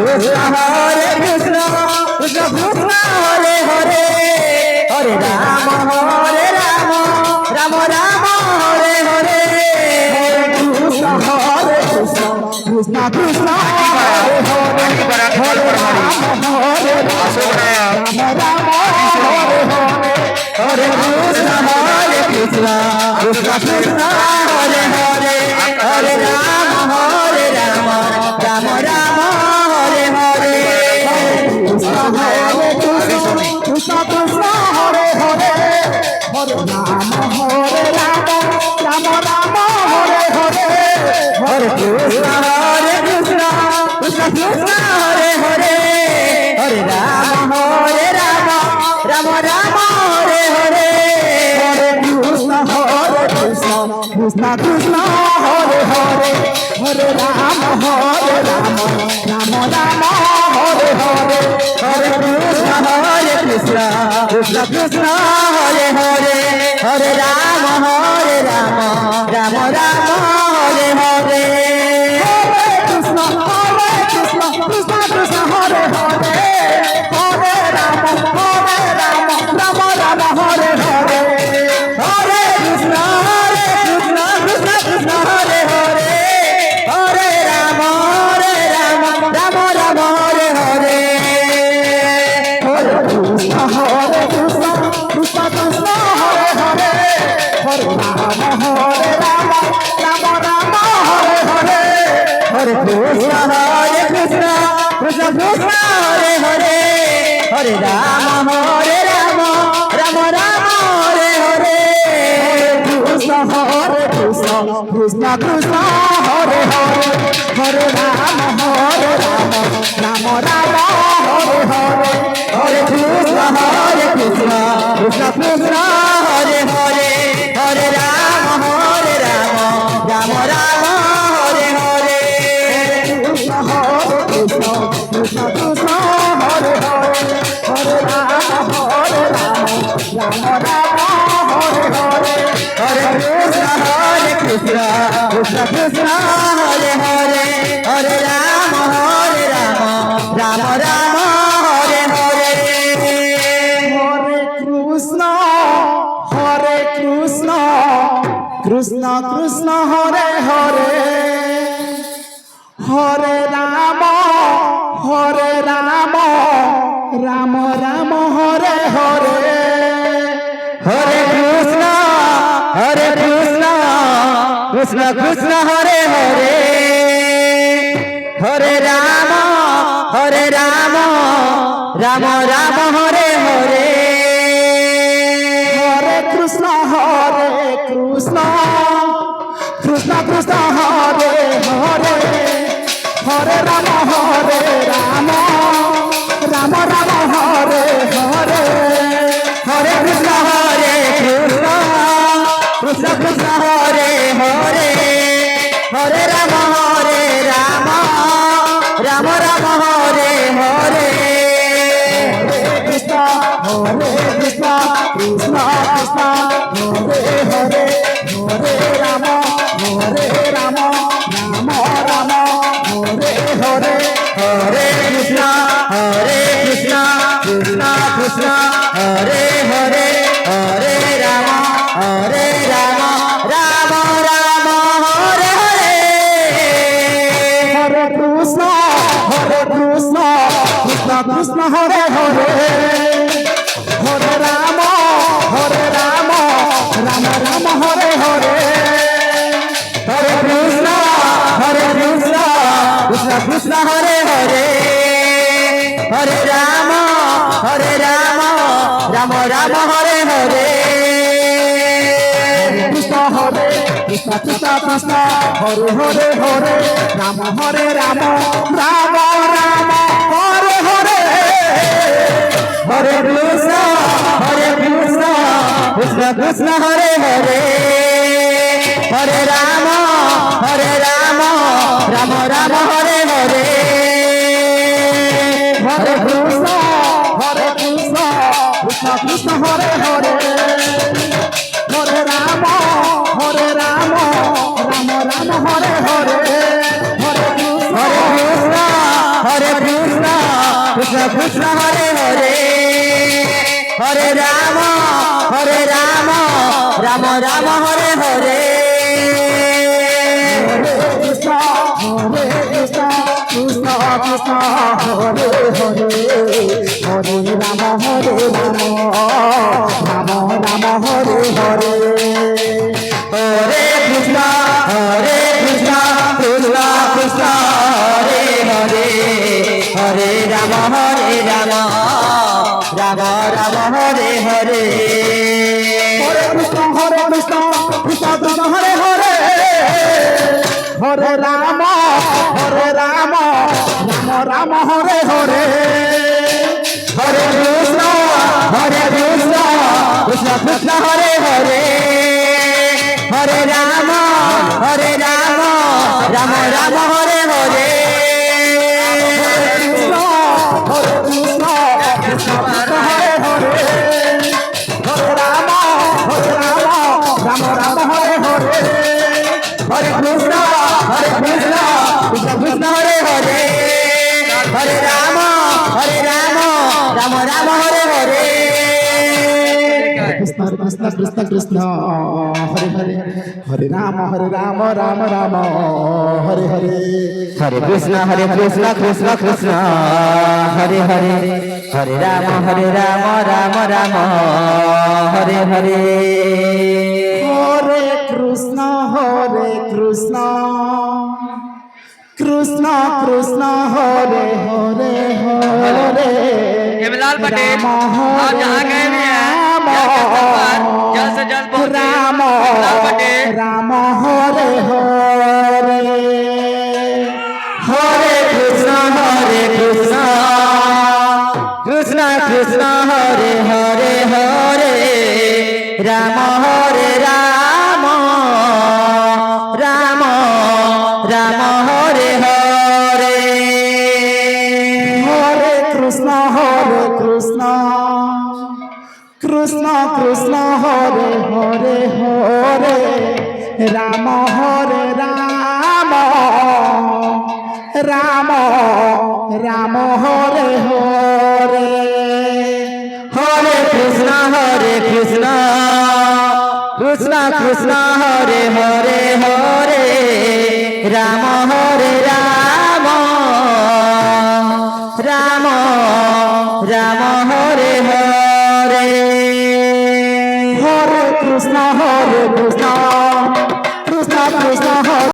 কৃষ্ণ হরে কৃষ্ণ কৃষ্ণ কৃষ্ণ হরে হরে হরে রাম রাম রাম হরে হরে হরে কৃষ্ণ কৃষ্ণ কৃষ্ণ হরে হরে হরে রাম হরে রাম হরে হরে হরে কৃষ্ণ কৃষ্ণ কৃষ্ণ হরে হরে হরে রাম রাম রাম হরে হরে কৃষ্ণ কৃষ্ণ কৃষ্ণ হরে হরে হরে রাম রাম রাম হরে হরে হরে কৃষ্ণ কৃষ্ণ কৃষ্ণ কৃষ্ণ হরে হরে হরে রাম রাম রাম হরে হরে হরে কৃষ্ণ কৃষ্ণ কৃষ্ণ হরে হরে হরে রাম রাম রাম হরে হরে হরে কৃষ্ণ কৃষ্ণ কৃষ্ণ কৃষ্ণ হরে হরে হরে রাম রাম রাম হরে হরে কৃষ্ণ কৃষ্ণ কৃষ্ণ কৃষ্ণ হরে হরে হরে রাম রাম রাম হরে হরে হরে কৃষ্ণ কৃষ্ণ কৃষ্ণ হরে হরে হরে রাম রাম রাম হরে হরে হরে কৃষ্ণ কৃষ্ণ কৃষ্ণ কৃষ্ণ হরে হরে হরে রাম রাম রাম হরে হরে হরে কৃষ্ণ কৃষ্ণ কৃষ্ণ কৃষ্ণ হরে হরে হরে রাম রাম রাম হরে হরে কৃষ্ণ কৃষ্ণ কৃষ্ণ কৃষ্ণ হরে হরে হরে রাম রাম রাম হরে হরে হরে কৃষ্ণ কৃষ্ণ কৃষ্ণ কৃষ্ণ হরে হরে হরে রাম রাম রাম হরে হরে কৃষ্ণ কৃষ্ণ কৃষ্ণ কৃষ্ণ হরে হরে হরে রাম রাম রাম হরে হরে হরে কৃষ্ণ কৃষ্ণ কৃষ্ণ কৃষ্ণ হরে হরে হরে রাম রাম রাম হরে হরে হরে কৃষ্ণ কৃষ্ণ কৃষ্ণ হরে হরে হরে রাম রাম রাম হরে হরে হরে কৃষ্ণ কৃষ্ণ কৃষ্ণ হরে হরে হরে রাম রাম রাম হরে হরে হরে কৃষ্ণ কৃষ্ণ কৃষ্ণ কৃষ্ণ হরে হরে হরে রাম রাম রাম হরে হরে হরে কৃষ্ণ কৃষ্ণ কৃষ্ণ কৃষ্ণ হরে হরে হরে রাম রাম রাম হরে হরে কৃষ্ণ কৃষ্ণ কৃষ্ণ কৃষ্ণ হরে হরে হরে রাম রাম রাম হরে হরে হরে কৃষ্ণ কৃষ্ণ কৃষ্ণ হরে হরে হরে রাম রাম রাম হরে হরে হরে কৃষ্ণ কৃষ্ণ কৃষ্ণ হরে হরে হরে রাম রাম রাম হরে হরে হরে কৃষ্ণ কৃষ্ণ কৃষ্ণ হরে হরে হরে রাম রাম রাম হরে হরে কৃষ্ণ কৃষ্ণ কৃষ্ণ কৃষ্ণ হরে হরে হরে রাম রাম রাম হরে হরে হরে কৃষ্ণ কৃষ্ণ কৃষ্ণ হরে হরে হরে রাম রাম রাম হরে হরে হরে কৃষ্ণ কৃষ্ণ কৃষ্ণ হরে হরে হরে রাম রাম রাম হরে হরে হরে কৃষ্ণ কৃষ্ণ হরে হরে হরে রাম রাম রাম হরে হরে কৃষ্ণ কৃষ্ণ কৃষ্ণ কৃষ্ণ হরে হরে হরে রাম রাম রাম হরে হরে হরে কৃষ্ণ কৃষ্ণ কৃষ্ণ হরে হরে হরে রাম রাম রাম হরে হরে হরে কৃষ্ণ কৃষ্ণ কৃষ্ণ হরে হরে হরে রাম রাম রাম হরে হরে হরে কৃষ্ণ কৃষ্ণ কৃষ্ণ হরে হরে হরে রাম রাম রাম হরে হরে কৃষ্ণ কৃষ্ণ কৃষ্ণ হরে হরে হরে রাম রাম রাম হরে হরে হরে কৃষ্ণ কৃষ্ণ কৃষ্ণ হরে হরে হরে রাম রাম রাম হরে হরে কৃষ্ণ কৃষ্ণ কৃষ্ণ কৃষ্ণ হরে হরে হরে রাম রাম রাম হরে হরে হরে কৃষ্ণ কৃষ্ণ কৃষ্ণ হরে হরে হরে রাম রাম রাম হরে হরে হরে কৃষ্ণ কৃষ্ণ কৃষ্ণ কৃষ্ণ হরে হরে হরে हेमलाल पटेल आप जहाँ गए भी हैं जल्द से जल्द पहुंचे राम हेमलाल पटेल राम हरे हरे हरे कृष्ण कृष्ण कृष्ण हरे हरे हरे राम राम राम राम हरे हरे हरे कृष्ण कृष्ण कृष्ण हरे हरे हरे राम राम राम हरे हरे हरे कृष्ण कृष्ण कृष्ण हरे हरे हरे राम राम राम राम हरे हरे हरे कृष्ण कृष्ण कृष्ण कृष्ण हरे